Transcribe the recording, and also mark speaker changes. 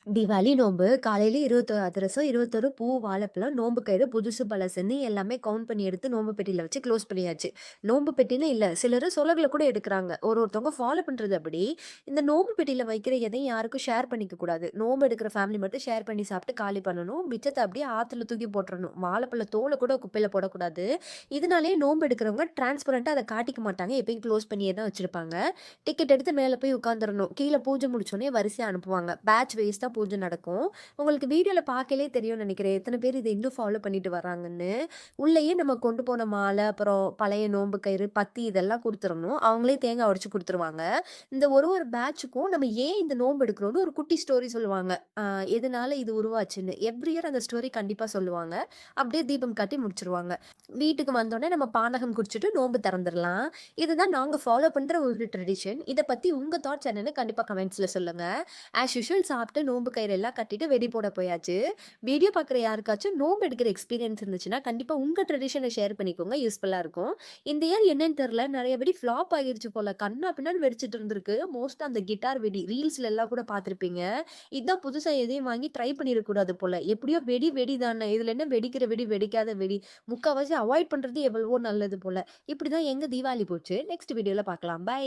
Speaker 1: தீபாவளி நோம்பு காலையில 21 அதிரசம், 21 பூ, வாழைப்பழம், நோம்பு கயிறு, புதுசு பழசுன்னு எல்லாமே கவுண்ட் பண்ணி எடுத்து நோம்பு பெட்டியில வச்சு க்ளோஸ் பண்ணியாச்சு. நோம்பு பெட்டின்னு இல்ல, சிலரு சொலகுல கூட எடுக்குறாங்க. ஒருத்தவங்க ஃபாலோ பண்றது அப்படி. இந்த நோம்பு பெட்டியில வைக்கிற எதையும் யாருக்கும் ஷேர் பண்ணிக்க கூடாது. நோம்பு எடுக்கிற ஃபேமிலி மட்டும் ஷேர் பண்ணி சாப்பிட்டு காலி பண்ணணும். மிச்சத்த அப்படியே ஆத்துல தூக்கி போட்டுறணும். வாழைப்பழ தோல கூட குப்பையில போடக்கூடாது. இதனாலேயே நோம்பு எடுக்கிறவங்க டிரான்ஸ்பரண்டா அத காட்டிக்க மாட்டாங்க. எப்பயும் க்ளோஸ் பண்ணியே தான் வச்சிருப்பாங்க. டிக்கெட் எடுத்து மேல போய் உட்காந்துரணும். கீழ பூஜை முடிச்சோனே வரிசையா அனுப்புவாங்க. பேட்ச் வைஸ் தான் பூஜை நடக்கும். உங்களுக்கு வீடியோல பார்க்கலே தெரியும்னு நெனைக்கிறேன். எத்தன பேர் இத இன்னும் ஃபாலோ பண்ணிட்டு வராங்கன்னு. உள்ளயே நம்ம கொண்டு போன மாலை, அப்புறம் பழைய நோம்பு கயிறு, பத்தி இதெல்லாம் குடுத்துறணும். அவங்களே தேங்காய் உடைச்சு குடுத்துருவாங்க. இந்த ஒரு பேட்ச்சுக்கும் நம்ம ஏன் இந்த நோம்பு எடுக்கிறோம்னு ஒரு குட்டி ஸ்டோரி சொல்லுவாங்க. அ எதனால இது உருவாச்சுன்னு. எவ்ரி இயர் அந்த ஸ்டோரி கண்டிப்பா சொல்லுவாங்க. அப்படியே தீபம் காட்டி முடிச்சுருவாங்க. வீட்டுக்கு வந்தோனே நம்ம பானகம் குடிச்சுட்டு நோம்பு திறந்துரலாம். இதுதான் நாங்க ஃபாலோ பண்ற ஒரு ட்ரெடிஷன். இத பத்தி உங்க தாட்ஸ் என்னன்னு கண்டிப்பா கமெண்ட்ஸ்ல சொல்லுங்க. ஆஸ் யூசுவல் சாப்பிட்டு நோம்பு கயிறு எல்லாம் கட்டிட்டு வெடி போட போயாச்சு. வீடியோ பார்க்குற யாருக்காச்சும் நோம்பு எடுக்கிற எக்ஸ்பீரியன்ஸ் இருந்துச்சுன்னா, கண்டிப்பா உங்க ட்ரெடிஷன ஷேர் பண்ணிக்கோங்க. யூஸ்ஃபுல்லா இருக்கும். இந்த இயர் என்னன்னு தெரியல. நெறைய வெடி ஃப்ளாப் ஆகிருச்சு போல. கன்னா பின்னான்னு வெடிச்சிட்டு இருந்திருக்கு. மோஸ்ட்டா அந்த கிட்டார் வெடி ரீல்ஸ்ல எல்லாம் கூட பார்த்துருப்பீங்க. இதான் புதுசா எதையும் வாங்கி ட்ரை பண்ணிறக்கூடாது போல. எப்படியோ வெடி வெடி தானே. இதுல என்ன வெடிக்கிற வெடி, வெடிக்காத வெடி. முக்காவாசி அவாய்ட் பண்றது எவ்வளவோ நல்லது போல. இப்படிதான் எங்க தீபாவளி போச்சு. நெக்ஸ்ட் வீடியோல பார்க்கலாம். பை.